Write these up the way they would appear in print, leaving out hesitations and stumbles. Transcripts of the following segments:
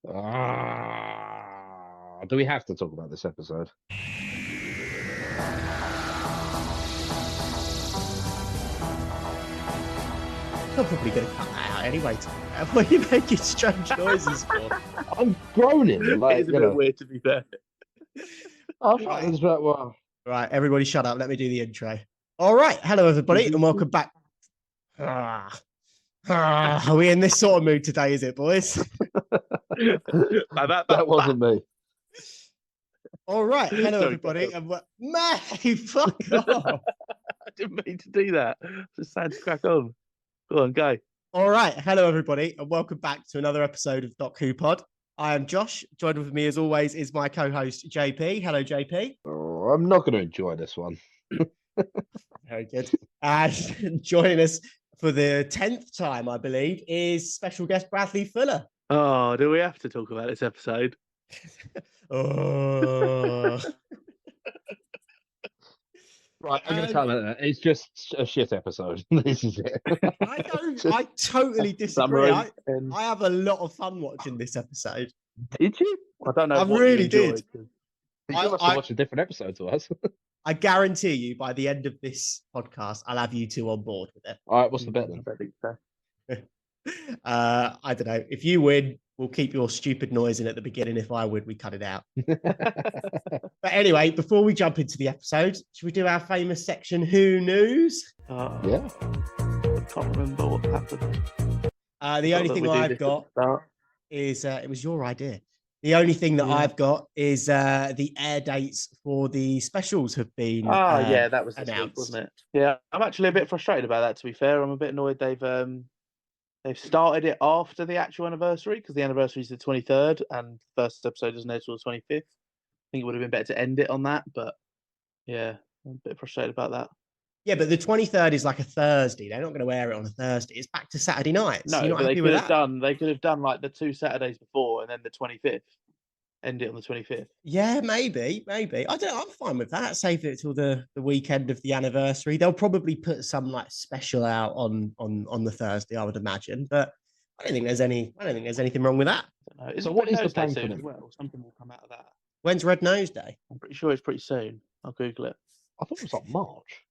Do we have to talk about this episode? I'm probably going to cut that out anyway. What are you making strange noises for? I'm groaning. Like, It's a bit weird, to be fair. Well, Right, everybody shut up. Let me do the intro. All right. Hello, everybody, and welcome back. Are we in this sort of mood today, is it, boys? that wasn't me. All right. Hello, Sorry, everybody. And Matty, fuck off. I didn't mean to do that. Just sad to crack on. Go on, go. All right. Hello, everybody, and welcome back to another episode of Doc Who Pod. I am Josh. Joined with me, as always, is my co-host, JP. Hello, JP. Oh, I'm not going to enjoy this one. Very good. And joining us for the 10th time, I believe, is special guest Bradley Fuller. Oh, do we have to talk about this episode? Oh. Right, I'm going to tell you that. It's just a shit episode. This is it. I totally disagree. I have a lot of fun watching this episode. Did you? I don't know. I really did. You must have watched a different episode to us. I guarantee you, by the end of this podcast, I'll have you two on board with it. All right, what's the bet then? I think so. I don't know. If you win, we'll keep your stupid noise in at the beginning. If I win, we cut it out. But anyway, before we jump into the episode, should we do our famous section, Who News? Yeah. I can't remember what happened. The only thing I've got is, it was your idea. The only thing that I've got is the air dates for the specials have been yeah, that was announced, week, wasn't it? Yeah, I'm actually a bit frustrated about that. To be fair, I'm a bit annoyed they've started it after the actual anniversary because the anniversary is the 23rd and the first episode isn't until the 25th. I think it would have been better to end it on that, but yeah, I'm a bit frustrated about that. Yeah, but the 23rd is like a Thursday. They're not going to air it on a Thursday. It's back to Saturday nights. No, but they could have done like the 2 Saturdays before and then the 25th. End it on the 25th. Yeah, maybe. I don't know. I'm fine with that. Save it till the weekend of the anniversary. They'll probably put some like special out on the Thursday, I would imagine. But I don't think there's anything wrong with that. So what is the plan soon for as well? Something will come out of that. When's Red Nose Day? I'm pretty sure it's pretty soon. I'll Google it. I thought it was like March.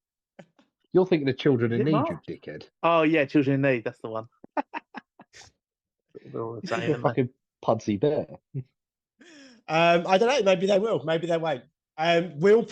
You're thinking of Children in Need, you dickhead. Oh yeah, Children in Need. That's the one. You're a fucking pudsey bear. I don't know. Maybe they will. Maybe they won't. What we'll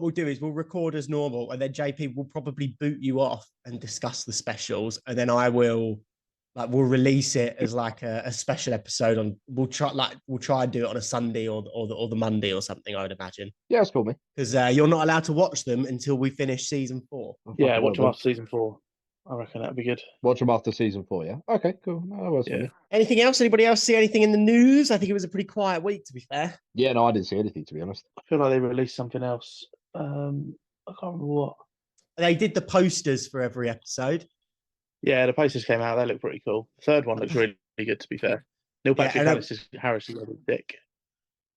do is we'll record as normal, and then JP will probably boot you off and discuss the specials, and then we'll release it as like a special episode on. We'll try and do it on a Sunday or the Monday or something. I would imagine. Yeah, that's cool, me. Because you're not allowed to watch them until we finish season 4. Yeah, watch them after season 4. I reckon that'd be good. Watch them after season 4, yeah? Okay, cool. No, that works for me. Anything else? Anybody else see anything in the news? I think it was a pretty quiet week, to be fair. Yeah, no, I didn't see anything, to be honest. I feel like they released something else. I can't remember what. They did the posters for every episode. Yeah, the posters came out. They look pretty cool. The third one looks really good, to be fair. Neil Patrick Harris is really thick.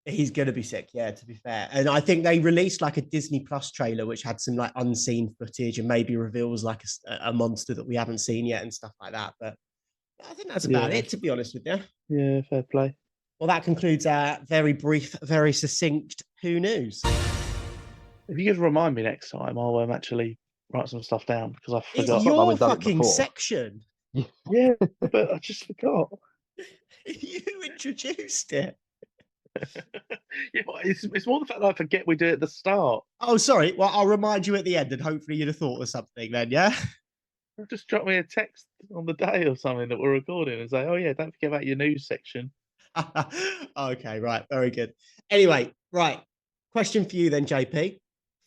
He's going to be sick, yeah, to be fair. And I think they released like a Disney Plus trailer, which had some like unseen footage and maybe reveals like a monster that we haven't seen yet and stuff like that. But I think that's about it, to be honest with you. Yeah, fair play. Well, that concludes our very brief, very succinct Who News. If you could remind me next time, I'll actually write some stuff down because I forgot. It's your fucking section. Yeah, but I just forgot. You introduced it. Yeah, it's more the fact that I forget we do it at the start. Oh, sorry. Well, I'll remind you at the end, and hopefully you'd have thought of something then, yeah? Just drop me a text on the day or something that we're recording and say, oh, yeah, don't forget about your news section. Okay, right. Very good. Anyway, right. Question for you then, JP.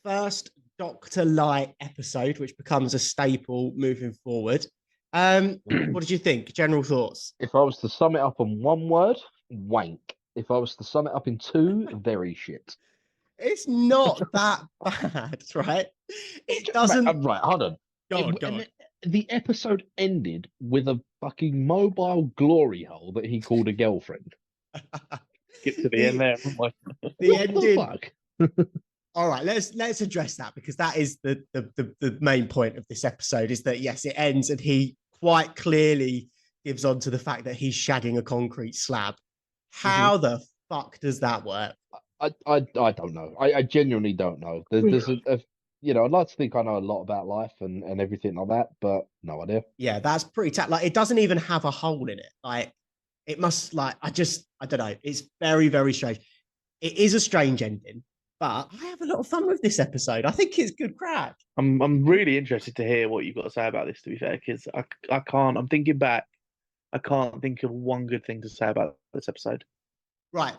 First Dr. Light episode, which becomes a staple moving forward. What did you think? General thoughts? If I was to sum it up in one word, wank. If I was to sum it up in 2, very shit. It's not that bad, right? It doesn't. Right, hold on. Go on. The episode ended with a fucking mobile glory hole that he called a girlfriend. Get to the end there. The ending. Fuck? All right, let's address that because that is the main point of this episode. Is that yes, it ends and he quite clearly gives on to the fact that he's shagging a concrete slab. How the fuck does that work? I don't know. I genuinely don't know. There's I'd like to think I know a lot about life and everything like that, but no idea. Yeah, that's pretty like it doesn't even have a hole in it. Like it must like I don't know. It's very, very strange. It is a strange ending, but I have a lot of fun with this episode. I think it's good crack. I'm really interested to hear what you've got to say about this, to be fair, because I can't, I'm thinking back, I can't think of one good thing to say about this episode. Right.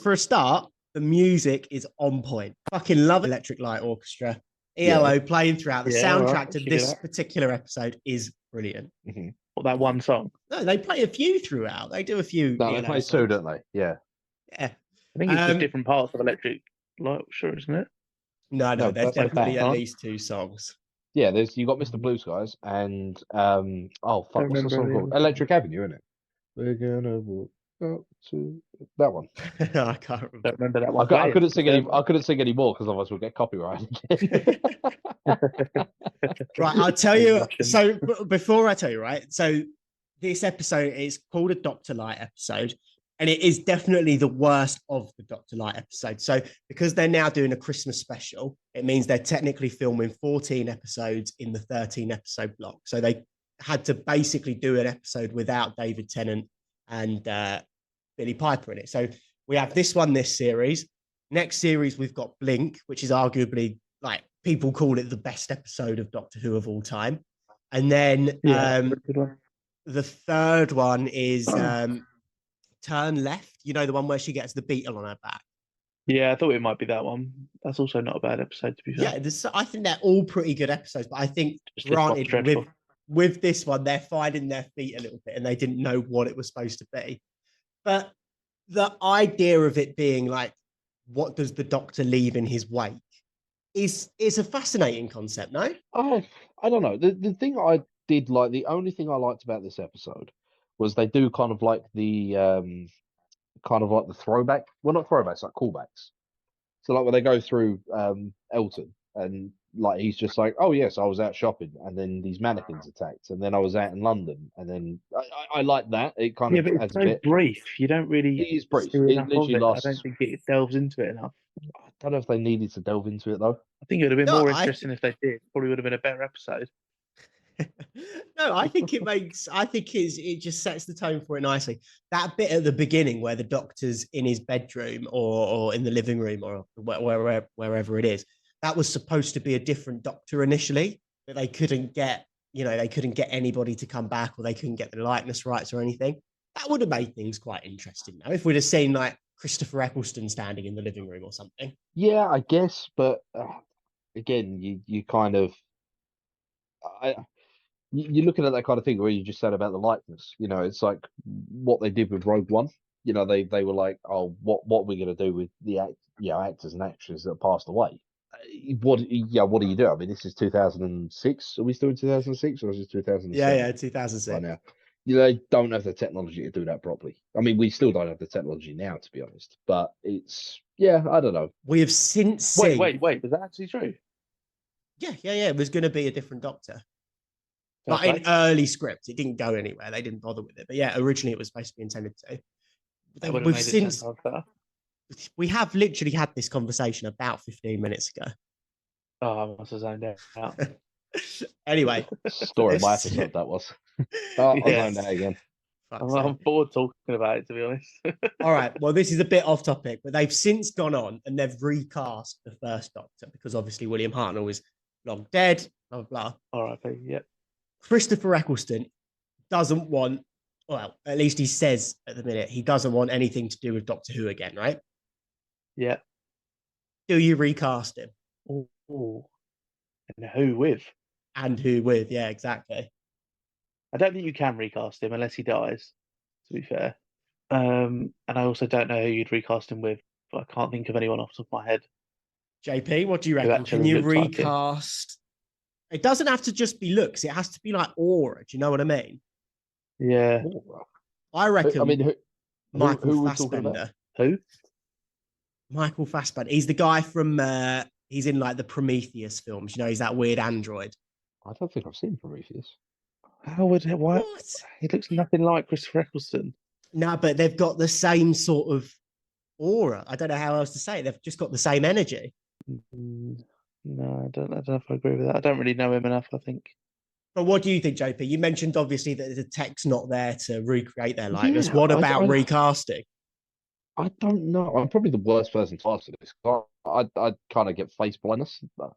For a start, the music is on point. Fucking love Electric Light Orchestra. ELO playing throughout. The soundtrack to this particular episode is brilliant. Mm-hmm. What, that one song? No, they play a few throughout. They do a few. No, they play two, don't they? Yeah. Yeah. I think it's just different parts of Electric Light Orchestra, isn't it? No, No, there's that's like definitely that, at huh? least two songs. Yeah, you got Mr. Blue Skies and oh fuck, what's the song called? remember. Electric Avenue, isn't it? We're gonna walk up to that one. I can't remember. Don't remember that one. I couldn't sing any. I couldn't sing any more because otherwise we'll get copyrighted. Right, I'll tell you. So before I tell you, right? So this episode is called a Dr. Light episode, and it is definitely the worst of the Dr. Light episodes. So because they're now doing a Christmas special, it means they're technically filming 14 episodes in the 13 episode block. So they had to basically do an episode without David Tennant and Billy Piper in it. So we have this one, this series. Next series, we've got Blink, which is arguably, like, people call it the best episode of Doctor Who of all time. And then the third one is Turn Left. You know, the one where she gets the beetle on her back. Yeah, I thought it might be that one. That's also not a bad episode, to be fair. Yeah, I think they're all pretty good episodes, but I think, Just this one's granted, dreadful. with this one, they're finding their feet a little bit and they didn't know what it was supposed to be. But the idea of it being like, what does the Doctor leave in his wake is a fascinating concept, no? I don't know. The thing I did like, the only thing I liked about this episode was they do kind of like the throwback. Well, not throwbacks, like callbacks. So like when they go through Elton and like he's just like, oh yes, I was out shopping and then these mannequins attacked and then I was out in London and then I like that. It kind of but it's adds so a bit brief. You don't really It is brief. see It enough of literally it. lasts. I don't think it delves into it enough. I don't know if they needed to delve into it though. I think it would have been No, more interesting if they did. Probably would have been a better episode. No, I think it just sets the tone for it nicely. That bit at the beginning where the Doctor's in his bedroom or in the living room or wherever it is, that was supposed to be a different Doctor initially, but they couldn't get anybody to come back, or they couldn't get the likeness rights or anything. That would have made things quite interesting now if we'd have seen like Christopher Eccleston standing in the living room or something. Yeah, I guess, but again, you kind of you're looking at that kind of thing where you just said about the likeness. You know, it's like what they did with Rogue One. You know, they were like, oh, what are we going to do with the actors and actresses that passed away? What do you do? I mean, this is 2006. Are we still in 2006 or is it 2007? Yeah, 2006. Right now, they don't have the technology to do that properly. I mean, we still don't have the technology now, to be honest. But it's I don't know. We have since seen. Wait, was that actually true? Yeah. It was going to be a different Doctor. But in early scripts, it didn't go anywhere. They didn't bother with it. But yeah, originally it was supposed to be intended to. That would have made it 10 times better. We have literally had this conversation about 15 minutes ago. Oh, I must have zoned out. Anyway. Story of my episode, that was. I'll zoned out again. I'm bored talking about it, to be honest. All right. Well, this is a bit off topic, but they've since gone on and they've recast the first Doctor because obviously William Hartnell was long dead, blah, blah, blah. All right, yep. Christopher Eccleston doesn't want, well, at least he says at the minute, he doesn't want anything to do with Doctor Who again, right? Yeah. Do you recast him? Oh. And who with? And who with, yeah, exactly. I don't think you can recast him unless he dies, to be fair. And I also don't know who you'd recast him with, but I can't think of anyone off the top of my head. JP, what do you reckon? Can you recast? It doesn't have to just be looks. It has to be like aura. Do you know what I mean? Yeah. I reckon. I mean, Michael Fassbender. Who? Michael Fassbender. He's the guy from. He's in like the Prometheus films. You know, he's that weird android. I don't think I've seen Prometheus. Why? What? He looks nothing like Christopher Eccleston. No, but they've got the same sort of aura. I don't know how else to say it. They've just got the same energy. No, I don't know if I agree with that. I don't really know him enough, I think. But what do you think, JP? You mentioned obviously that the tech's not there to recreate their likeness. Yeah, What about recasting? I don't know. I'm probably the worst person to answer this. I kind of get face blindness. But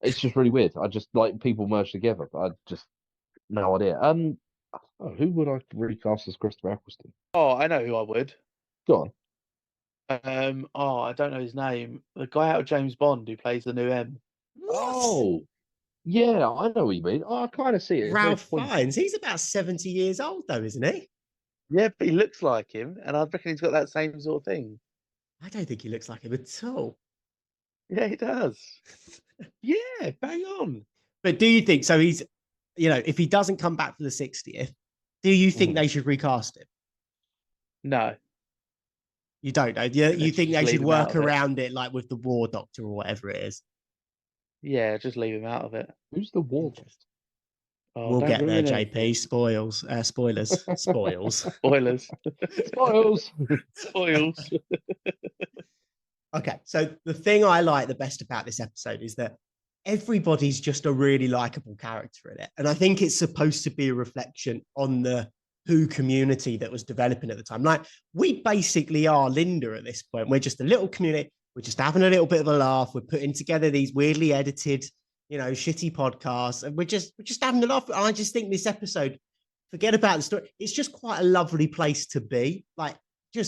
it's just really weird. I just like people merge together. I just no idea. Who would I recast as Christopher Eccleston? Oh, I know who I would. Go on. I don't know his name. The guy out of James Bond who plays the new M. Oh, yeah, I know what you mean. Oh, I kind of see it. It's very Ralph pointy. Fiennes. He's about 70 years old, though, isn't he? Yeah, but he looks like him, and I reckon he's got that same sort of thing. I don't think he looks like him at all. Yeah, he does. Yeah, bang on. But do you think so? He's, if he doesn't come back for the 60th, do you think they should recast him? No. You don't know. You think they should work out of it. around it, like with the War Doctor or whatever it is? Yeah, just leave him out of it. Who's the War Doctor? Oh, We'll don't get there, ruin it. JP. Spoils. Spoilers. Spoils. Spoilers. Spoils. Spoils. Okay, so the thing I like the best about this episode is that everybody's just a really likable character in it. And I think it's supposed to be a reflection on the Who community that was developing at the time. Like, we basically are Linda at this point. We're just a little community. We're just having a little bit of a laugh. We're putting together these weirdly edited, shitty podcasts. And we're just having a laugh. And I just think this episode, forget about the story. It's just quite a lovely place to be. Like, you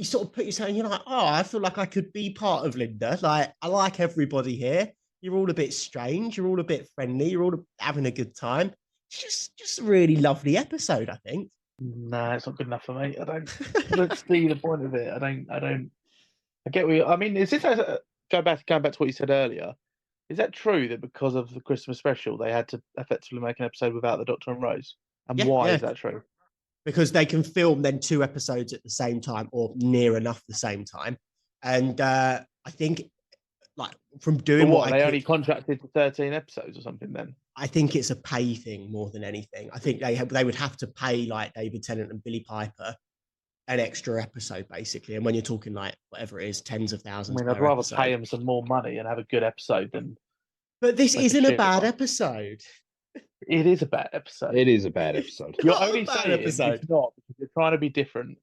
sort of put yourself and you're like, oh, I feel like I could be part of Linda. Like, I like everybody here. You're all a bit strange. You're all a bit friendly. You're all having a good time. It's just a really lovely episode, I think. No, it's not good enough for me. I don't see the point of it. I get what I mean, is this going back to what you said earlier? Is that true that because of the Christmas special, they had to effectively make an episode without the Doctor and Rose? And why is that true? Because they can film then 2 episodes at the same time or near enough the same time. And I think, like, from doing what they only contracted to 13 episodes or something then? I think it's a pay thing more than anything. I think they would have to pay, like, David Tennant and Billy Piper an extra episode, basically. And when you're talking, like, whatever it is, tens of thousands. I mean, I'd rather pay them some more money and have a good episode than. But this isn't a bad episode. It is a bad episode. It is a bad episode. You're only saying it's not because you're trying to be different.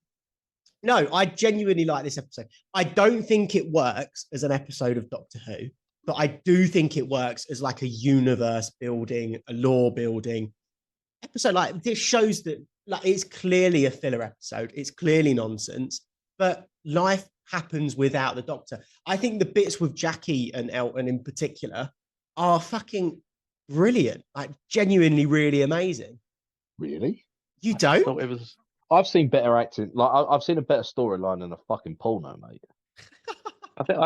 No, I genuinely like this episode. I don't think it works as an episode of Doctor Who, but I do think it works as like a universe building, a lore building episode. Like, this shows that, like, it's clearly a filler episode. It's clearly nonsense, but life happens without the Doctor. I think the bits with Jackie and Elton in particular are fucking brilliant. Like, genuinely really amazing. Really? You don't? Thought it was. I've seen better acting. Like, I've seen a better storyline than a fucking porno, mate. I think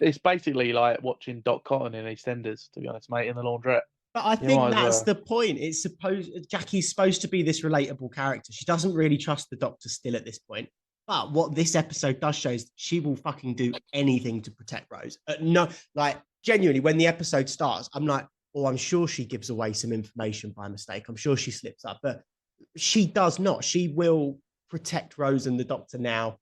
it's basically like watching Doc Cotton in EastEnders, to be honest, mate, in the laundrette. But I think that's the point. Jackie's supposed to be this relatable character. She doesn't really trust the Doctor still at this point. But what this episode does show is she will fucking do anything to protect Rose. No, like, genuinely, when the episode starts, I'm like, oh, I'm sure she gives away some information by mistake. I'm sure she slips up, but she does not. She will protect Rose and the Doctor now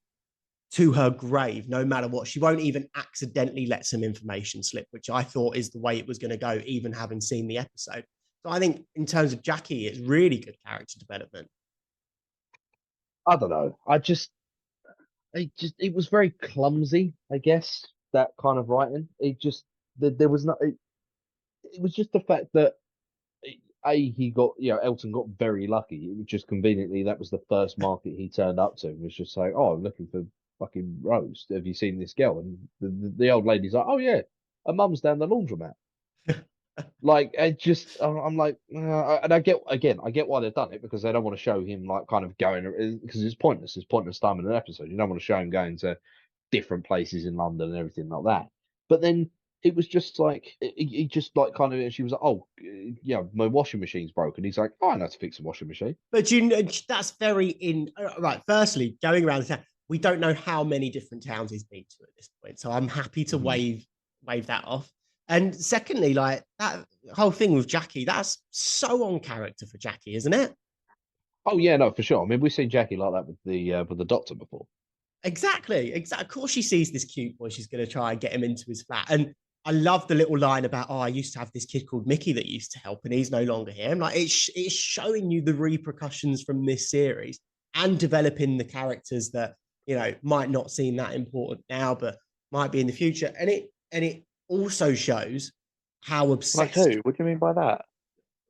to her grave, no matter what. She won't even accidentally let some information slip, which I thought is the way it was going to go, even having seen the episode. So I think in terms of Jackie, it's really good character development. I don't know. It was very clumsy, I guess, that kind of writing. There was not, it was just the fact that Elton got very lucky. It was just conveniently that was the first market he turned up to. It was just like, oh, I'm looking for fucking Rose. Have you seen this girl? And the old lady's like, oh yeah, her mum's down the laundromat. Like, I'm like, and I get why they've done it, because they don't want to show him like kind of going, because it's pointless. It's pointless time in an episode. You don't want to show him going to different places in London and everything like that. But then it was just like he just like kind of, and she was like, oh, yeah, my washing machine's broken. He's like, oh, I know how to fix a washing machine. But that's very right. Firstly, going around the town, we don't know how many different towns he's been to at this point, so I'm happy to wave that off. And secondly, like, that whole thing with Jackie, that's so on character for Jackie, isn't it? Oh yeah, no, for sure. I mean, we've seen Jackie like that with the Doctor before. Exactly. Of course, she sees this cute boy. She's going to try and get him into his flat. And I love the little line about, oh, I used to have this kid called Mickey that used to help, and he's no longer here. I'm like, it's showing you the repercussions from this series and developing the characters that might not seem that important now, but might be in the future. And it also shows how Like obsessed, who? What do you mean by that?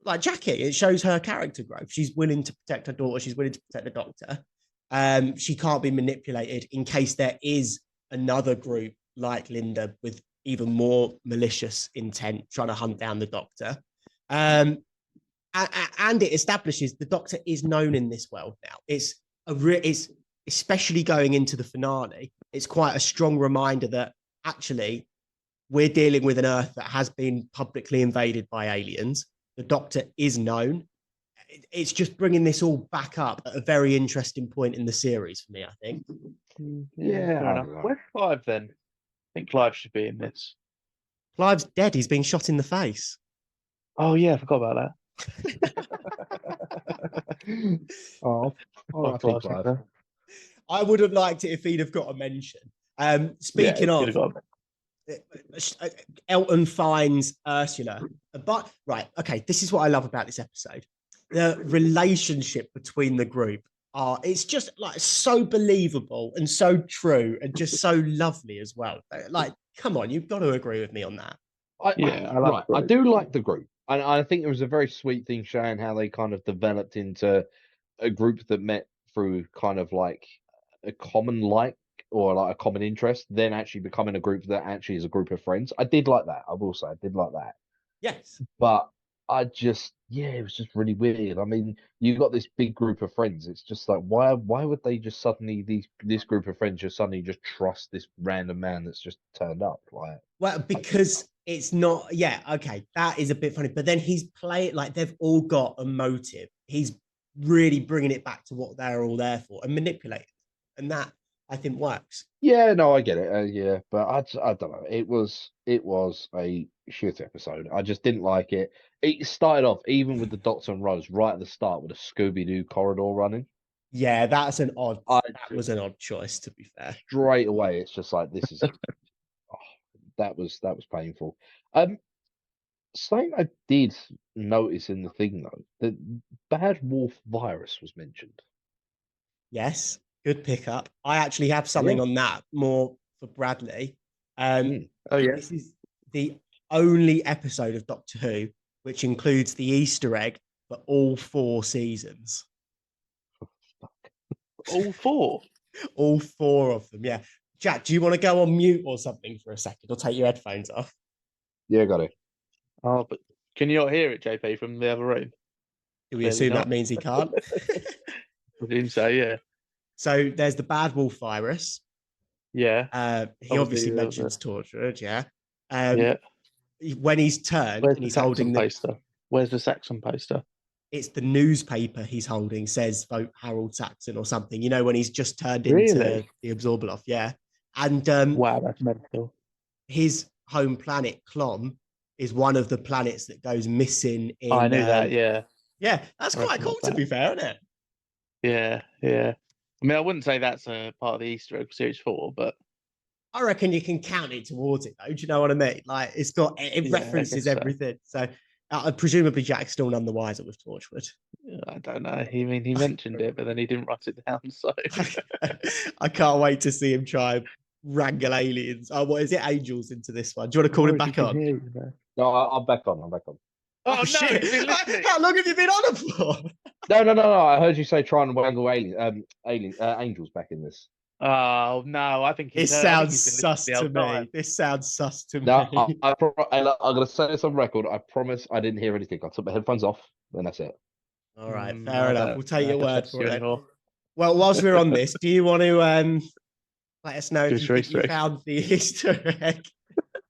like Jackie, it shows her character growth. She's willing to protect her daughter. She's willing to protect the Doctor. She can't be manipulated in case there is another group like Linda with even more malicious intent trying to hunt down the Doctor. And it establishes the Doctor is known in this world now. It's especially going into the finale. It's quite a strong reminder that actually we're dealing with an Earth that has been publicly invaded by aliens. The Doctor is known. It's just bringing this all back up at a very interesting point in the series for me, I think. Yeah, fair enough. Where's Clive then? I think Clive should be in this. Clive's dead. He's been shot in the face. Oh yeah, I forgot about Oh, R.I.P. Clive. Clive. I would have liked it if he'd have got a mention. Speaking Yeah, of, Elton finds Ursula. But right, okay, this is what I love about this episode. The relationship between the group it's just like so believable and so true and just so lovely as well. Like, come on, you've got to agree with me on that. I like I do like the group. And I think it was a very sweet thing showing how they kind of developed into a group that met through kind of like a common like or like a common interest, then actually becoming a group that actually is a group of friends. I did like that. I will say I did like that. Yes. But it was just really weird. I mean, you've got this big group of friends. It's just like, why would they just suddenly, this group of friends just suddenly just trust this random man that's just turned up? Like, well, because it's not, yeah, okay, that is a bit funny. But then he's playing like they've all got a motive. He's really bringing it back to what they're all there for and manipulating. And that I think works. yeah, no, I get it. Yeah, but I don't know. It was a shit episode. I just didn't like it. It started off even with the Doctor and Rose right at the start with a Scooby Doo corridor running. Yeah, that was an odd choice, to be fair. Straight away, it's just like this is that was painful. Something I did notice in the thing though, the bad wolf virus was mentioned. Yes, good pickup. I actually have something on that more for Bradley. Oh yeah. This is the only episode of Doctor Who which includes the Easter egg for all 4 seasons. All 4? All 4 of them, yeah. Jack, do you want to go on mute or something for a second or take your headphones off? Yeah, got it. Oh, but can you not hear it, JP, from the other room? Do we assume that means he can't? I assume so, yeah. So there's the bad wolf virus. Yeah. He obviously mentions tortured, yeah. Yeah. When he's turned and he's holding the poster. Where's the Saxon poster? It's the newspaper he's holding says vote Harold Saxon or something, when he's just turned into Really? the Absorbaloff, yeah. And Wow, that's mental. his home planet, Clom, is one of the planets that goes missing in I knew that, yeah. Yeah, that's quite cool to be fair, isn't it? Yeah, yeah. I mean, I wouldn't say that's a part of the Easter egg for Series 4, but I reckon you can count it towards it, though. Do you know what I mean? Like, it references everything. So, presumably Jack's still none the wiser with Torchwood. I don't know. He mentioned it, but then he didn't write it down. So I can't wait to see him try and wrangle aliens. Oh, what is it? Angels into this one. Do you want to call him back on? No, I'm back on. Oh, no, shit! How long have you been on it for? No. I heard you say try and wangle angels back in this. Oh no, I think it sounds sus to me. This sounds sus to me. No, I'm gonna say this on record. I promise I didn't hear anything. I took my headphones off, and that's it. All right, fair enough. We'll take your word for it. Anymore. Well, whilst we're on this, do you want to let us know if you found the Easter egg?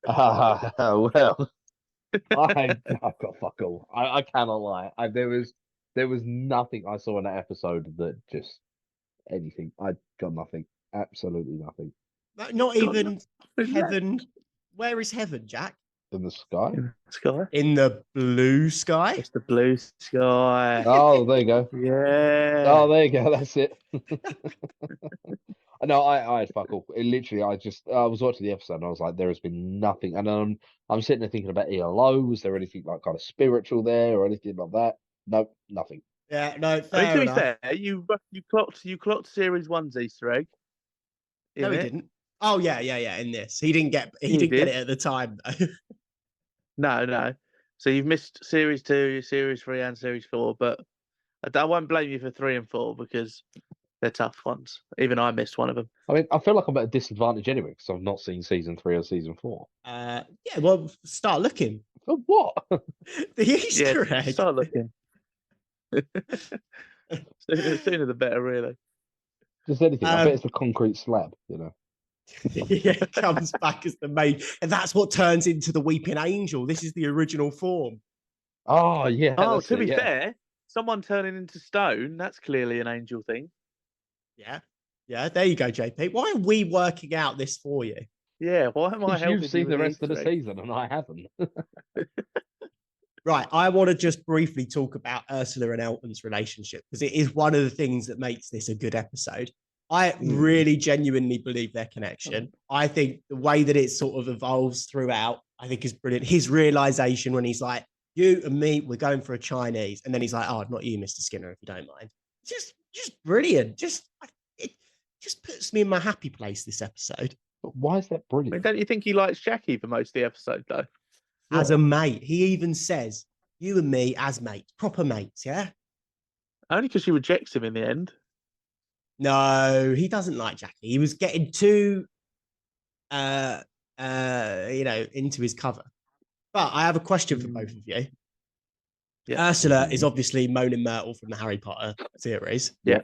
Well, I've got fuck all. I cannot lie. There was nothing I saw in that episode that just anything. I got nothing. Absolutely nothing. Not even heaven. Where is heaven, Jack? In the sky. In the sky. In the blue sky. It's the blue sky. Oh, there you go. Yeah. Oh, there you go. That's it. No, I had fuck all. It literally, I was watching the episode and I was like, there has been nothing. And I'm sitting there thinking about ELO. Was there anything like kind of spiritual there or anything like that? Nope, nothing. Yeah, no, I mean, fair to be enough. fair, you clocked series one's Easter egg. No, in he it. didn't. Oh yeah. In this, he didn't get He get did. it at the time though. No. So you've missed series 2, series 3, and series 4, but I won't blame you for 3 and 4 because they're tough ones. Even I missed one of them. I mean, I feel like I'm at a disadvantage anyway because I've not seen season 3 or season 4. Yeah, well, start looking. For what? The Easter egg. Start looking. Sooner the better, really. Just anything. I bet it's a concrete slab, you know. Yeah, it comes back as the main, and that's what turns into the weeping angel. This is the original form. Oh yeah. Oh, that's to it, be yeah. fair, someone turning into stone, that's clearly an angel thing. Yeah. There you go, JP. Why are we working out this for you? Yeah, why am I Because helping you've seen you with the rest of the Easter egg? season and I haven't. Right, I want to just briefly talk about Ursula and Elton's relationship because it is one of the things that makes this a good episode. I really genuinely believe their connection. I think the way that it sort of evolves throughout, I think is brilliant. His realization when he's like, you and me, we're going for a Chinese. And then he's like, oh, not you, Mr. Skinner, if you don't mind. Just brilliant. It just puts me in my happy place, this episode. But why is that I mean, brilliant? don't you think he likes Jackie for most of the episode, though? As a mate, he even says, you and me as mates, proper mates, yeah? Only because she rejects him in the end. No, he doesn't like Jackie. He was getting too, into his cover. But I have a question for both of you. Yeah. Ursula is obviously Moaning Myrtle from the Harry Potter series. Yeah.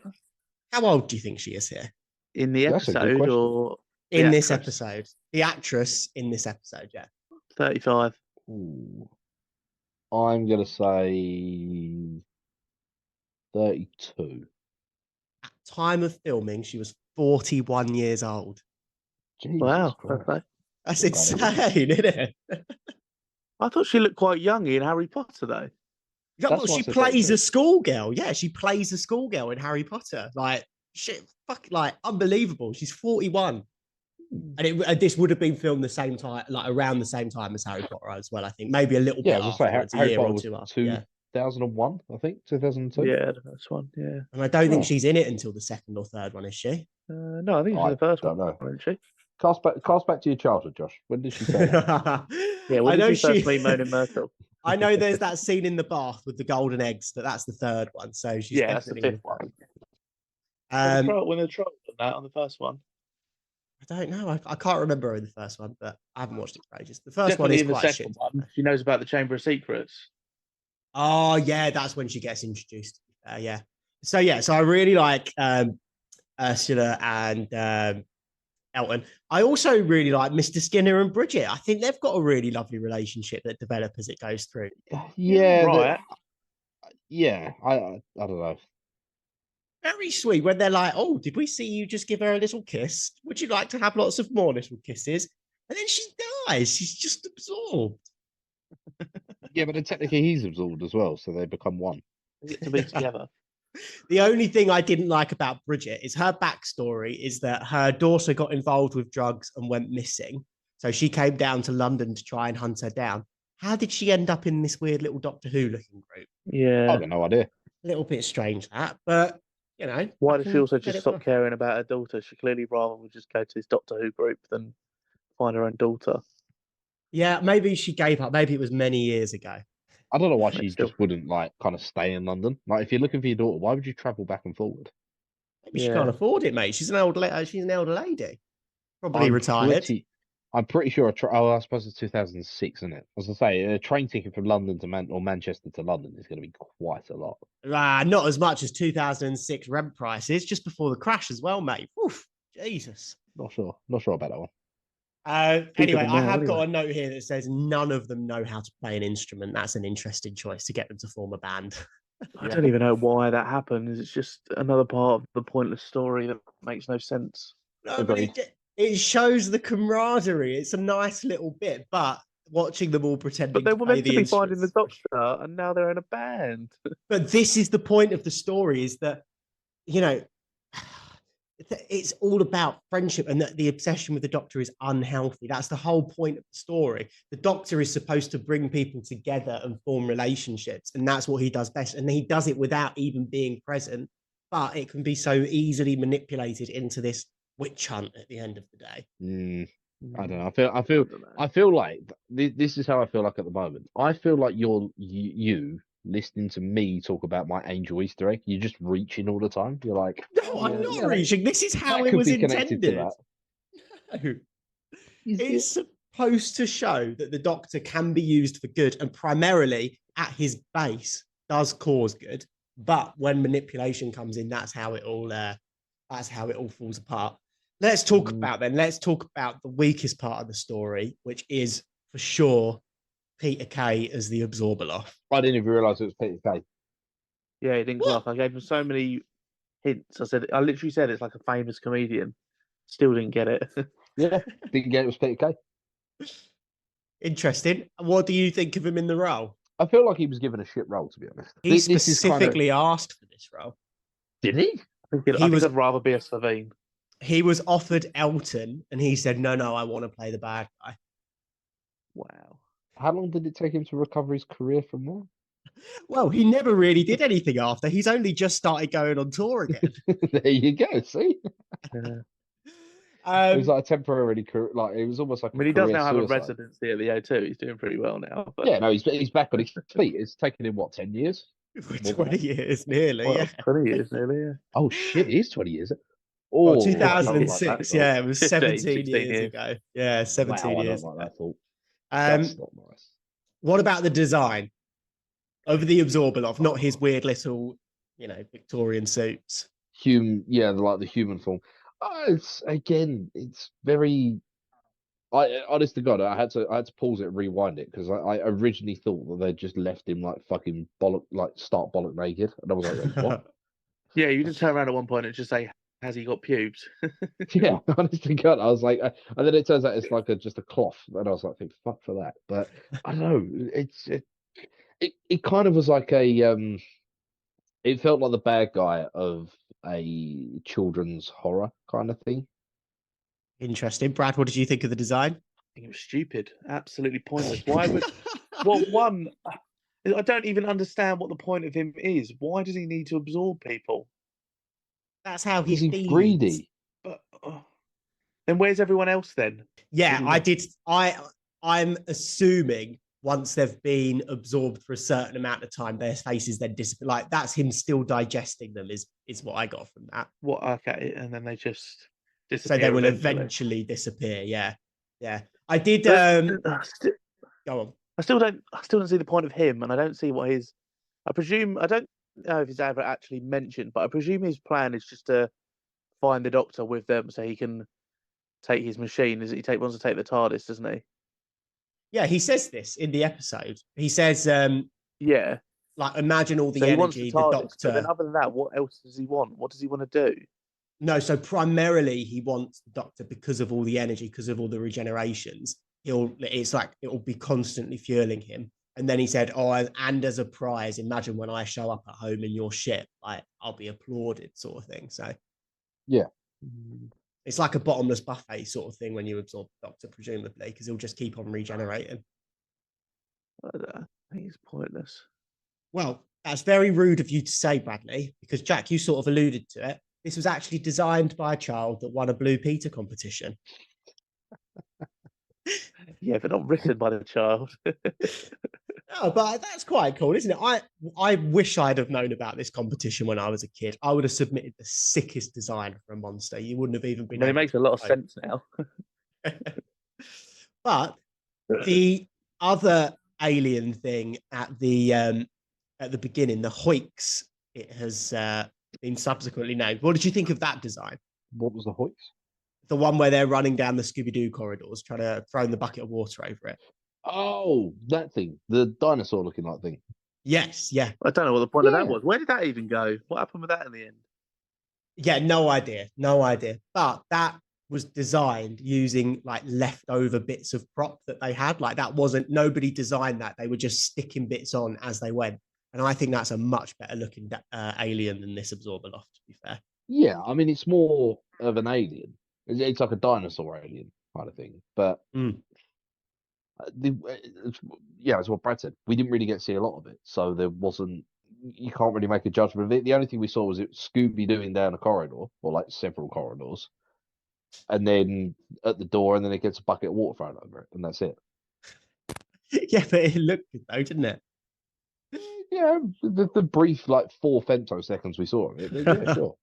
How old do you think she is here? In the That's a good episode question. or In this actress? episode. The actress in this episode, yeah. 35. Ooh. I'm gonna say 32. At time of filming, she was 41 years old. Jesus Wow. Christ. Okay. That's Good insane, isn't it? I thought she looked quite young in Harry Potter, though. Yeah, That's well, what she I said, plays 32. a schoolgirl. Yeah, she plays a schoolgirl in Harry Potter. Like, shit, unbelievable. She's 41. And this would have been filmed the same time, like around the same time as Harry Potter as well, I think. Maybe a little Yeah, bit I was gonna say afterwards, a Harry year Potter or was two after. Yeah. 2001, I think, 2002. Yeah, the first one. Yeah. And I don't think Oh. she's in it until the second or third one, is she? No, I think it's I the first don't one, know. isn't she? Cast back to your childhood, Josh. When did she turn up? Yeah, I when know did you first meet Moaning Myrtle? I know there's that scene in the bath with the golden eggs, that's the third one. So she's Yeah, that's the definitely fifth one. Um, When the trial on that on the first one. I don't know. I can't remember her in the first one, but I haven't watched it for ages. The first one Definitely is in the quite a second shit. one. She knows about the Chamber of Secrets. Oh yeah, that's when she gets introduced. Yeah. So I really like Ursula and Elton. I also really like Mr. Skinner and Bridget. I think they've got a really lovely relationship that develops as it goes through. Yeah, right. I don't know. Very sweet when they're like, "Oh, did we see you just give her a little kiss? Would you like to have lots of more little kisses?" And then she dies. She's just absorbed. Yeah, but then technically he's absorbed as well, so they become one. They get to be together. The only thing I didn't like about Bridget is her backstory is that her daughter got involved with drugs and went missing. So she came down to London to try and hunt her down. How did she end up in this weird little Doctor Who looking group? Yeah. I've got no idea. A little bit strange that, but Why did she also just stop caring about her daughter? She clearly rather would just go to this Doctor Who group than find her own daughter. Yeah, maybe she gave up. Maybe it was many years ago. I don't know why But she still. just wouldn't kind of stay in London. Like, if you're looking for your daughter, why would you travel back and forward? Maybe she can't afford it, mate. She's an elder lady. Probably I'm retired. I'm pretty sure. I suppose it's 2006, isn't it? As I say, a train ticket from London to Manchester to London is going to be quite a lot. Not as much as 2006 rent prices, just before the crash as well, mate. Oof, Jesus. Not sure about that one. Anyway, than I now, have got anyway. a note here that says none of them know how to play an instrument. That's an interesting choice to get them to form a band. I don't even know why that happens. It's just another part of the pointless story that makes no sense. No, but it shows the camaraderie. It's a nice little bit, but watching them all pretending But they to were play meant to the be finding the instruments. Doctor, and now they're in a band. But this is the point of the story: is that you know it's all about friendship, and that the obsession with the Doctor is unhealthy. That's the whole point of the story. The Doctor is supposed to bring people together and form relationships, and that's what he does best. And he does it without even being present. But it can be so easily manipulated into this witch hunt at the end of the day. I don't know. I feel like this is how I feel like at the moment. I feel like you listening to me talk about my Angel Easter egg. You're just reaching all the time. You're like, No, I'm not reaching. This is how that it could was be connected to intended. that. No. It's supposed to show that the Doctor can be used for good, and primarily at his base does cause good. But when manipulation comes in, that's how it all falls apart. Let's talk about the weakest part of the story, which is for sure Peter Kay as the Absorbaloff. I didn't even realise it was Peter Kay. Yeah, he didn't clock. I gave him so many hints. I literally said it's like a famous comedian. Still didn't get it. Yeah, didn't get it was Peter Kay. Interesting. What do you think of him in the role? I feel like he was given a shit role, to be honest. He specifically asked for this role. Did he? I think I'd rather be a Savine. He was offered Elton, and he said, "No, I want to play the bad guy." Wow. How long did it take him to recover his career from there? Well, he never really did anything after. He's only just started going on tour again. There you go. See, Yeah. it was like a temporary career. Like it was almost like. I mean, he does now have a suicide. residency at the O2. He's doing pretty well now. But... Yeah, no, he's back on his feet. It's taken him what 10 years? 20 years, nearly. Well, Yeah. 20 years nearly. Yeah. Oh shit, it is 20 years. Oh, Oh, 2006. Like yeah, it was 15, 17 years years ago. Yeah, 17 wow, years I don't ago. like that thought. That's not nice. What about the design of the Absorbaloff? Not his weird little, Victorian suits. Like the human form. It's very. Honest to God, I had to pause it and rewind it because I originally thought that they'd just left him like fucking bollock, like stark bollock naked, and I was like, wait, what? Yeah, you just turn around at one point and just say, "Has he got pubes?" Yeah, honest to God, I was like, and then it turns out it's like just a cloth, and I was like, fuck for that. But I don't know, it kind of was like a it felt like the bad guy of a children's horror kind of thing. Interesting. Brad, what did you think of the design? I think it was stupid, absolutely pointless. Why would? Well, one, I don't even understand what the point of him is. Why does he need to absorb people? That's how he He's feeds. greedy. But then where's everyone else then? Yeah, I'm assuming once they've been absorbed for a certain amount of time, their faces then disappear. Like that's him still digesting them. Is what I got from that. What? Okay, and then they just disappear. So they will eventually disappear. Yeah. I did. Go on. I still don't see the point of him, and I don't see what his. I presume I don't know if he's ever actually mentioned, but I presume his plan is just to find the Doctor with them so he can take his machine. Wants to take the TARDIS, doesn't he? Yeah, he says this in the episode. He says, yeah, like imagine all the so energy the Doctor. But then other than that, what else does he want? What does he want to do? No, so primarily he wants the Doctor because of all the energy, because of all the regenerations. It'll be constantly fueling him. And then he said, "Oh, and as a prize, imagine when I show up at home in your ship, I'll be applauded," sort of thing. So, yeah, it's like a bottomless buffet sort of thing when you absorb the Doctor, presumably, because he'll just keep on regenerating. I think it's pointless. Well, that's very rude of you to say, Bradley, because Jack, you sort of alluded to it. This was actually designed by a child that won a Blue Peter competition. Yeah, but not written by the child. Oh, but that's quite cool, isn't it? I wish I'd have known about this competition when I was a kid. I would have submitted the sickest design for a monster. You wouldn't have even been. It makes a lot of sense now. But the other alien thing at the beginning, the Hoiks, it has been subsequently named. What did you think of that design? What was the Hoiks? The one where they're running down the Scooby-Doo corridors, trying to throw the bucket of water over it. Oh, that thing. The dinosaur looking like thing. Yes, yeah. I don't know what the point of that was. Where did that even go? What happened with that in the end? Yeah, no idea. But that was designed using like leftover bits of prop that they had. Like that wasn't, nobody designed that. They were just sticking bits on as they went. And I think that's a much better looking alien than this Absorber Loft, to be fair. Yeah, I mean, it's more of an alien. It's like a dinosaur alien kind of thing. But it's what Brad said. We didn't really get to see a lot of it, so there wasn't. You can't really make a judgment of it. The only thing we saw was it Scooby Dooing down a corridor, or like several corridors, and then at the door, and then it gets a bucket of water thrown over it, and that's it. Yeah, but it looked good though, didn't it? Yeah, the brief like 4 femtoseconds we saw of it. But yeah, sure.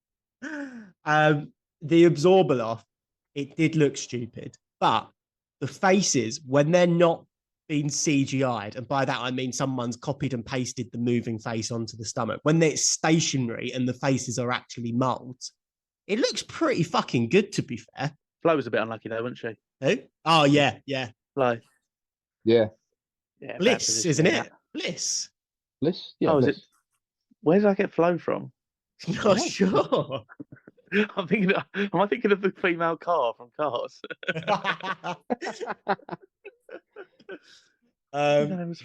The Absorber Loft, it did look stupid, but the faces, when they're not being CGI'd, and by that I mean someone's copied and pasted the moving face onto the stomach, when they're stationary and the faces are actually molds, it looks pretty fucking good, to be fair. Flo was a bit unlucky though, wasn't she? Who? Oh, yeah, yeah. Flo. Yeah. Yeah, Bliss, isn't it? Bliss. Bliss? Yeah. Oh, Bliss. is it? Where did I get Flo from? Not sure. Am I thinking of the female car from Cars?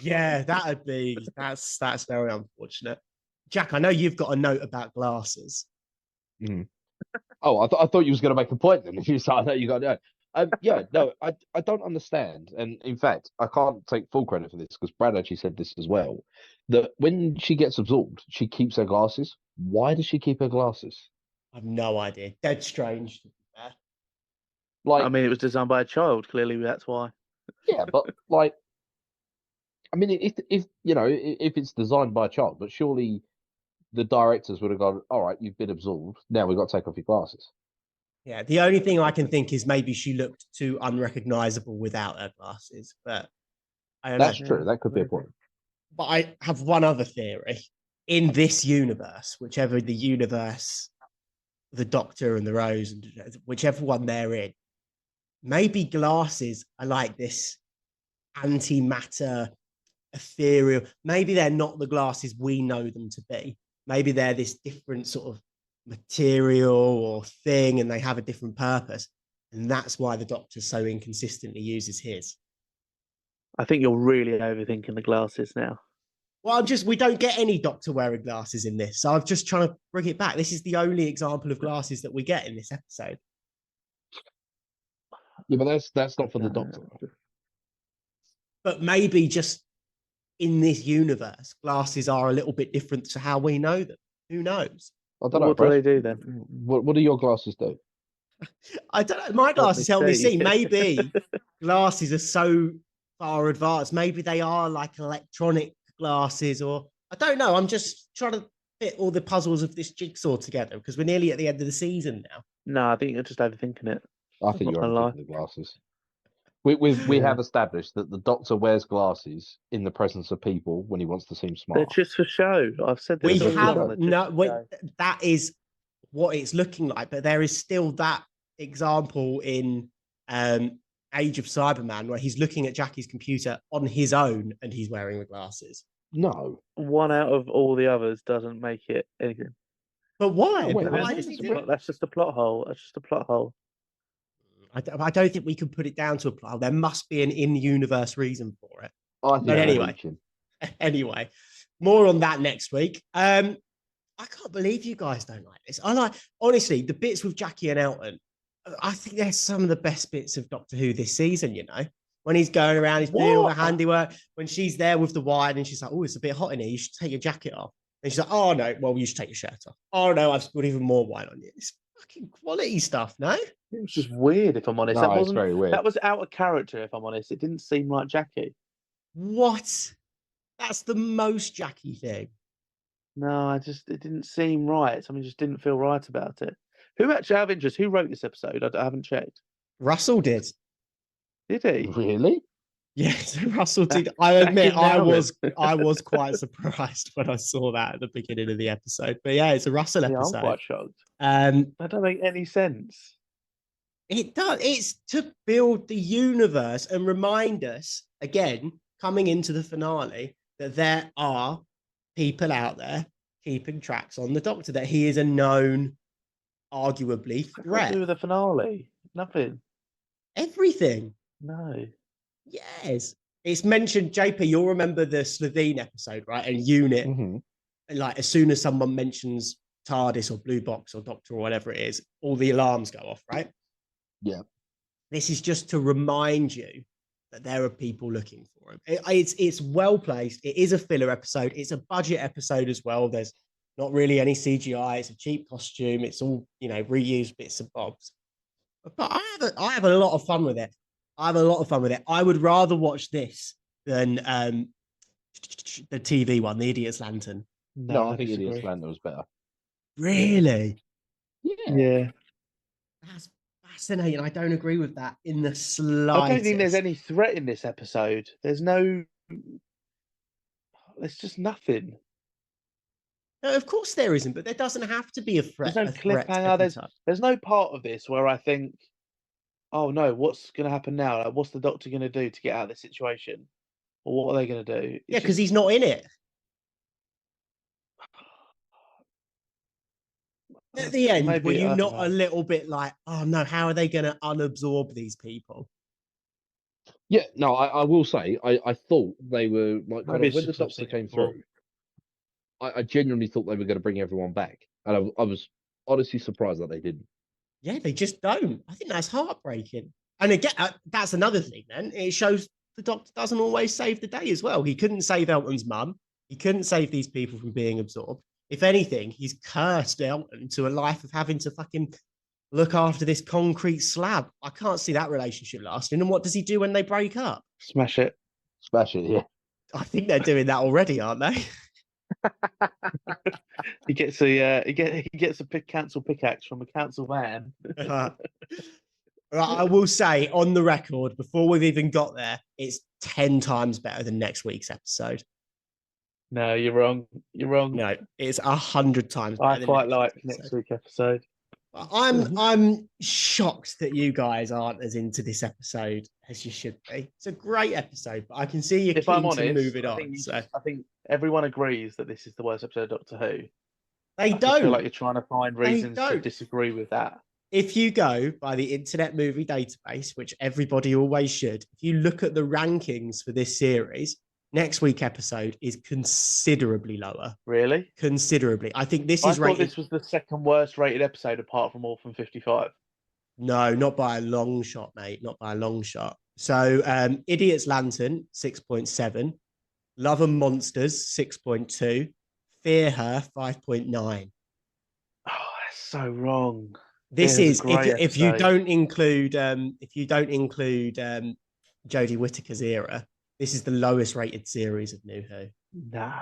Yeah, that's very unfortunate. Jack, I know you've got a note about glasses. Mm. Oh, I thought you was going to make a point then. If you started that, you got to yeah, no, I don't understand. And in fact, I can't take full credit for this because Brad actually said this as well. That when she gets absorbed, she keeps her glasses. Why does she keep her glasses? I have no idea. Dead strange. Like, I mean, it was designed by a child. Clearly, that's why. yeah, but like, I mean, if you know, if it's designed by a child, but surely the directors would have gone, all right, you've been absorbed. Now we've got to take off your glasses. Yeah, the only thing I can think is maybe she looked too unrecognizable without her glasses, but I don't know. That's true. That could be a point. But I have one other theory. In this universe, whichever the universe, the Doctor and the Rose, and whichever one they're in, maybe glasses are like this antimatter, ethereal. Maybe they're not the glasses we know them to be. Maybe they're this different sort of material or thing, and they have a different purpose. And that's why the Doctor so inconsistently uses his. I think you're really overthinking the glasses now. Well, we don't get any Doctor wearing glasses in this. So I'm just trying to bring it back. This is the only example of glasses that we get in this episode. Yeah, but that's not for the Doctor. But maybe just in this universe, glasses are a little bit different to how we know them. Who knows? I don't know. What do they do then? What do your glasses do? I don't know. My glasses help me see. Maybe glasses are so far advanced. Maybe they are like electronic glasses, or I don't know. I'm just trying to fit all the puzzles of this jigsaw together because we're nearly at the end of the season now. No, I think you're just overthinking it. I think you're overthinking the glasses. We have established that the Doctor wears glasses in the presence of people when he wants to seem smart. They're just for show. I've said this. That is what it's looking like, but there is still that example in Age of Cyberman where he's looking at Jackie's computer on his own and he's wearing the glasses. No, one out of all the others doesn't make it anything. But why? That's just a plot hole. That's just a plot hole. I don't think we can put it down to a plot hole. There must be an in-universe reason for it. But anyway, more on that next week. I can't believe you guys don't like this. Honestly, the bits with Jackie and Elton, I think they're some of the best bits of Doctor Who this season, you know? When he's going around, he's doing all the handiwork. When she's there with the wine and she's like, oh, it's a bit hot in here. You should take your jacket off. And she's like, oh, no, well, you should take your shirt off. Oh, no, I've put even more wine on you. It's fucking quality stuff, no? It was just weird, if I'm honest. No, it's very weird. That was out of character, if I'm honest. It didn't seem like Jackie. What? That's the most Jackie thing. No, it didn't seem right. Something just didn't feel right about it. Who actually, out of interest, who wrote this episode? I haven't checked. Russell did. Did he? Really? Yes, Russell did. I admit I was quite surprised when I saw that at the beginning of the episode. But yeah, it's a Russell episode. I'm quite shocked. That don't make any sense. It does. It's to build the universe and remind us, again, coming into the finale, that there are people out there keeping tracks on the Doctor, that he is a known, arguably, threat. What do with the finale? Nothing. Everything. No. Yes. It's mentioned, JP, you'll remember the Slovene episode, right? And Unit, Mm-hmm. like as soon as someone mentions TARDIS or Blue Box or Doctor or whatever it is, all the alarms go off, right? Yeah. This is just to remind you that there are people looking for him. It's well placed. It is a filler episode. It's a budget episode as well. There's not really any CGI. It's a cheap costume. It's all, reused bits and bobs. But I have a lot of fun with it. I would rather watch this than the TV one, The Idiot's Lantern. No, I think disagree. Idiot's Lantern was better. Really? Yeah. That's fascinating. I don't agree with that in the I slightest. don't think there's any threat in this episode. There's just nothing. No, of course there isn't, but there doesn't have to be a threat. There's no cliffhanger. There's no part of this where I think, oh no, what's going to happen now? Like, what's the Doctor going to do to get out of this situation? Or what are they going to do? Yeah, because he's not in it. At the end, maybe, were you I not don't know. a little bit like, oh no, how are they going to unabsorb these people? Yeah, no, I will say, I thought they were like kind Maybe of it's when the just I've Doctor seen it came before. through. I genuinely thought they were going to bring everyone back, and I was honestly surprised that they didn't. Yeah, they just don't. I think that's heartbreaking. And again, that's another thing. Then it shows the Doctor doesn't always save the day as well. He couldn't save Elton's mum. He couldn't save these people from being absorbed. If anything, he's cursed Elton to a life of having to fucking look after this concrete slab. I can't see that relationship lasting. And what does he do when they break up? Smash it. Smash it, yeah. I think they're doing that already, aren't they? He gets a council pickaxe from a council van. I will say on the record, before we've even got there, it's 10 times better than next week's episode. No, you're wrong. You're wrong. No, it's 100 times better. I quite like next week's episode. I'm shocked that you guys aren't as into this episode as you should be. It's a great episode, but I can see you If keen I'm honest, to move it on. I think everyone agrees that this is the worst episode of Doctor Who. They I don't. feel like you're trying to find reasons to disagree with that. If you go by the Internet Movie Database, which everybody always should, if you look at the rankings for this series, next week's episode is considerably lower. Really? Considerably. I think this I is thought rated. this was the second worst rated episode apart from Orphan 55. No, not by a long shot, mate. Not by a long shot. So, Idiot's Lantern, 6.7. Love and Monsters, 6.2. Fear Her, 5.9. Oh, that's so wrong. This Fear is Her's a great if you episode. don't include Jodie Whittaker's era, this is the lowest rated series of New Who No,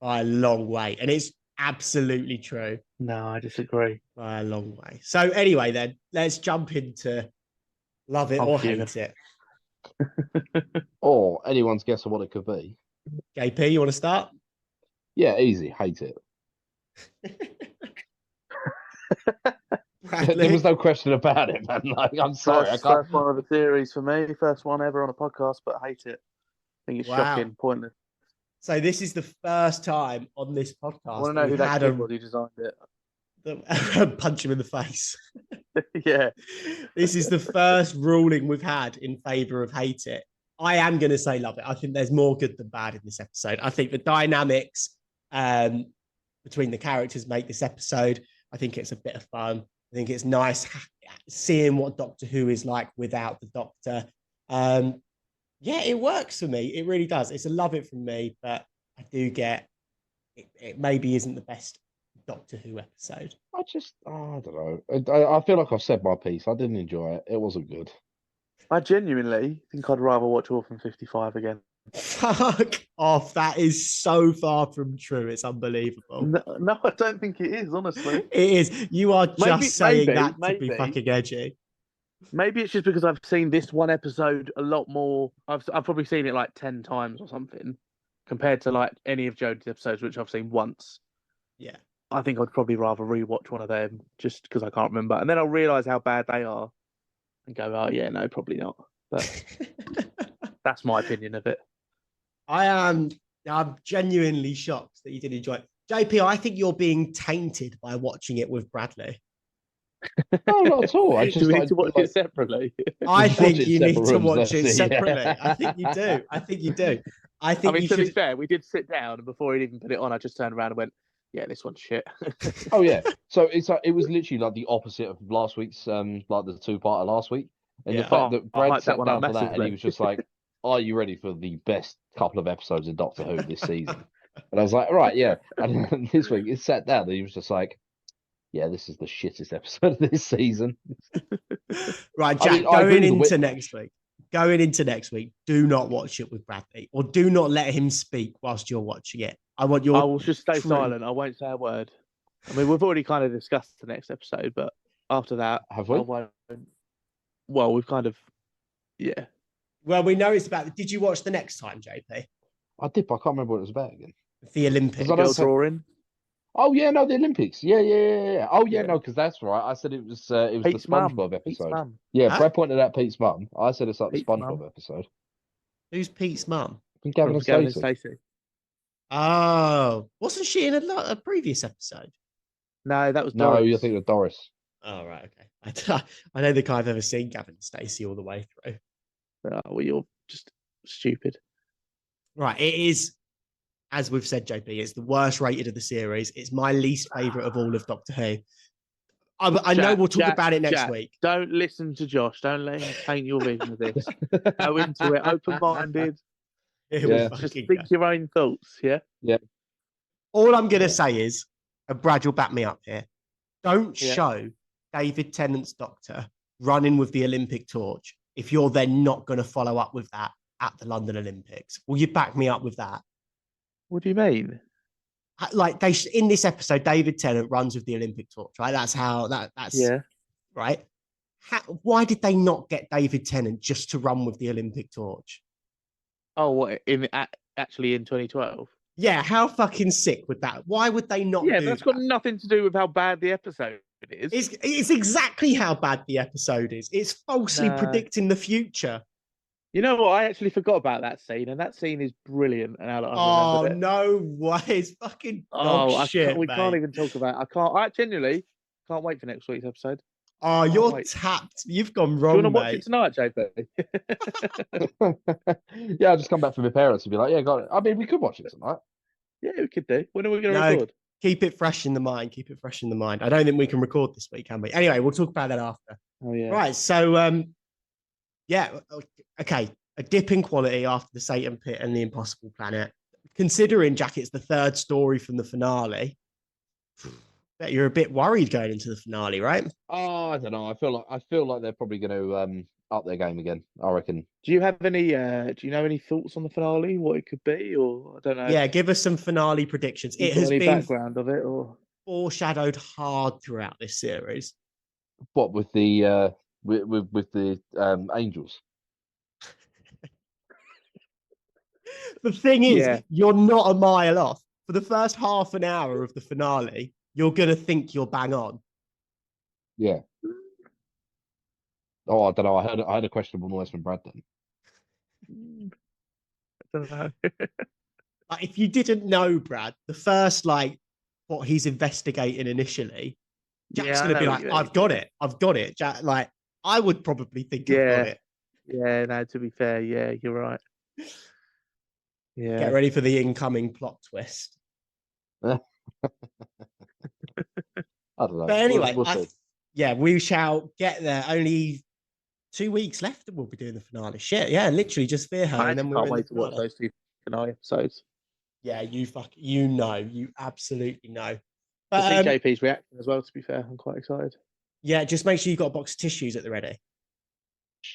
by a long way, and it's absolutely true no, I disagree. by a long way. So anyway, then let's jump into love it or fuming. hate it. Or anyone's guess of what it could be. JP, you want to start? Yeah, easy. Hate it. There was no question about it, man. Like, I'm sorry, I can't. First one of the series for me. First one ever on a podcast, but I hate it. I think it's Wow. shocking, pointless. So this is the first time on this podcast. I want to know who that kid was who designed it. Punch him in the face. Yeah. This is the first ruling we've had in favor of hate it. I am going to say love it. I think there's more good than bad in this episode. I think the dynamics between the characters make this episode. I think it's a bit of fun. I think it's nice seeing what Doctor Who is like without the Doctor. Yeah, it works for me. It really does. It's a love it from me, but I do get it maybe isn't the best Doctor Who episode. I don't know. I feel like I've said my piece. I didn't enjoy it. It wasn't good. I genuinely think I'd rather watch Orphan 55 again. Fuck off. That is so far from true. It's unbelievable. No, I don't think it is, honestly. It is. You are just saying that to be maybe. fucking edgy. Maybe it's just because I've seen this one episode a lot more. I've probably seen it like 10 times or something, compared to like any of Jodie's episodes, which I've seen once. Yeah. I think I'd probably rather rewatch one of them just because I can't remember. And then I'll realise how bad they are and go, oh, yeah, no, probably not. But that's my opinion of it. I'm genuinely shocked that you did enjoy it. JP, I think you're being tainted by watching it with Bradley. No, not at all. I Do just we I, need to watch like, it separately? I just watch think it in you need separate to rooms, watch that's it it, yeah. separately. I think you do. I think you do. I I think mean, you to be should. fair, we did sit down, and before he'd even put it on, I just turned around and went, "Yeah, this one's shit." Oh yeah. So it's like it was literally like the opposite of last week's like the two-parter last week. And the Yeah. fact that I Brad hyped that sat one up down for that and he massively. was just like, "Are you ready for the best couple of episodes of Doctor Who this season?" And I was like, "Right, yeah." And then this week he sat down and he was just like, "Yeah, this is the shittest episode of this season." Right, I Jack, mean, I agree going with the into whiplash. next week. Going into next week, do not watch it with Bradley, or do not let him speak whilst you're watching it. I want your I will just stay true- silent. I won't say a word. I mean, we've already kind of discussed the next episode, but after that, Have I we? won't. Well, we've kind of, yeah. Well, we know it's about. Did you watch the next time, JP? I did, but I can't remember what it was about again. The Olympics. Because I Girl don't think. drawing. Oh yeah, no, the Olympics. Yeah. Oh yeah, Yeah. no, because that's right. I said it was the Pete's mum. SpongeBob Pete's episode. mum. Yeah, Huh? Brad pointed out Pete's mum. I said it's like the Pete's mum. SpongeBob episode. Who's Pete's mum? From Gavin From and Gavin and Stacey. Stacey. Oh, wasn't she in a previous episode? No, that was No, Doris. you're thinking of Doris. Oh, right, okay. I don't think I've ever seen Gavin and Stacey all the way through. Well, you're just stupid. Right, it is, as we've said, JP, it's the worst rated of the series. It's my least favourite of all of Doctor Who. I know we'll talk about it next week. Don't listen to Josh. Don't let him paint your vision of this. Go into it open-minded. Yeah. Just think your own thoughts, yeah? All I'm going to say is, and Brad, you'll back me up here, don't Yeah. show David Tennant's Doctor running with the Olympic torch if you're then not going to follow up with that at the London Olympics. Will you back me up with that? What do you mean? Like in this episode, David Tennant runs with the Olympic torch, right? That's how that's Yeah. right. Why did they not get David Tennant just to run with the Olympic torch? Oh, what, actually in 2012? Yeah, how fucking sick would that? Why would they not? Yeah, do that's that? got nothing to do with how bad the episode is. It's exactly how bad the episode is. It's falsely No. predicting the future. You know what? I actually forgot about that scene, and that scene is brilliant. And I've Oh remembered it. no way! It's fucking dog shit. we can't mate. even talk about it. I genuinely can't wait for next week's episode. Oh, you're wait. tapped. You've gone Do wrong, you want to watch mate. it tonight, JP? Yeah, I just come back from my parents and be like, "Yeah, got it." I mean, we could watch it tonight. Yeah, we could do. When are we going to No. record? Keep it fresh in the mind. Keep it fresh in the mind. I don't think we can record this week, can we? Anyway, we'll talk about that after. Oh yeah. Right. So, yeah. Okay. A dip in quality after the Satan Pit and the Impossible Planet. Considering, Jack, it's the third story from the finale. Bet you're a bit worried going into the finale, right? Oh, I don't know. I feel like they're probably going to up their game again. I reckon. Do you have any? Do you know any thoughts on the finale? What it could be, or I don't know. Yeah, give us some finale predictions. You It got has any been background of it, or foreshadowed hard throughout this series. What with the with the angels? The thing is, Yeah. you're not a mile off. For the first half an hour of the finale, you're going to think you're bang on. Yeah. Oh, I don't know. I heard a questionable noise from Brad then. I don't know. Like, if you didn't know, Brad, the first, like, what he's investigating initially, Jack's Yeah, I going to be know like, what you mean. I've got it. I've got it. Jack, like, I would probably think I've got Yeah. it. Yeah, no, to be fair, yeah, you're right. Yeah. Get ready for the incoming plot twist. I don't know. But anyway, we'll see. yeah, we shall get there. Only 2 weeks left and we'll be doing the finale. Shit, yeah, literally just fear her. I And then actually we're can't in wait the to watch finale. those two finale episodes. Yeah, you absolutely know. I But see JP's reaction as well, to be fair. I'm quite excited. yeah, just make sure you've got a box of tissues at the ready.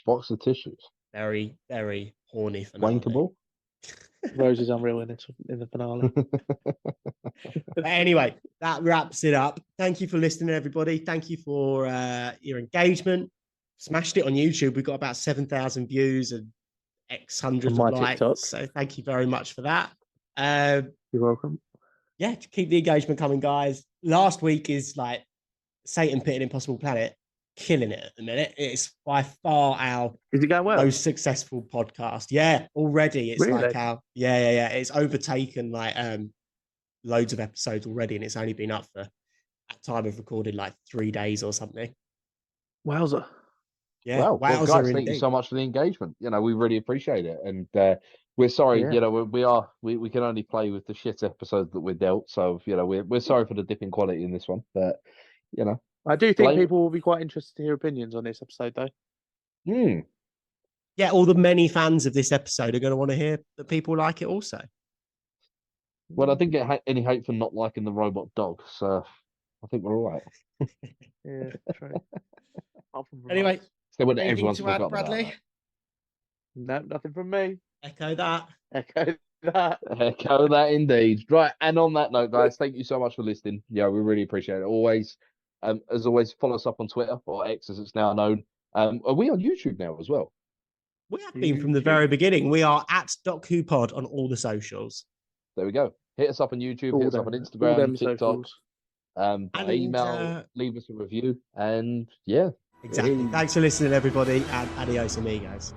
Box of tissues. Very, very horny finale. Wankable. Rose is unreal in the finale. But anyway, that wraps it up. Thank you for listening, everybody. Thank you for your engagement. Smashed it on YouTube. We've got about 7,000 views and X hundreds On of my likes. TikTok. So thank you very much for that. You're welcome. Yeah, to keep the engagement coming, guys. Last week is like Satan Pit and Impossible Planet, killing it at the minute. It's by far our Is it going well? most successful podcast. Yeah, already it's Really? like our yeah. It's overtaken like loads of episodes already, and it's only been up for at time of recording, like 3 days or something. Wowza. Yeah, Well, wowzer guys, thank indeed. you so much for the engagement. We really appreciate it, and we're sorry. Yeah. We can only play with the shit episodes that we're dealt. So we're sorry for the dip in quality in this one, but I do think blame- people will be quite interested to hear opinions on this episode, though. Yeah, all the many fans of this episode are going to want to hear that people like it also. Well, I didn't get any hate for not liking the robot dog, so I think we're all right. Yeah, true. Apart from Anyway, remarks. So when anything everyone's to add, forgotten about Bradley? No, nothing from me. Echo that. Echo that. that. Echo that indeed. Right, and on that note, guys, thank you so much for listening. Yeah, we really appreciate it. Always, as always, follow us up on Twitter or X as it's now known. Are we on YouTube now as well? We have been from the very beginning. We are at DocWhoPod on all the socials. There we go. Hit us up on YouTube, hit us up on all Instagram, them TikTok, socials. by email, leave us a review, and yeah. Exactly. Thanks for listening, everybody, and adios amigos.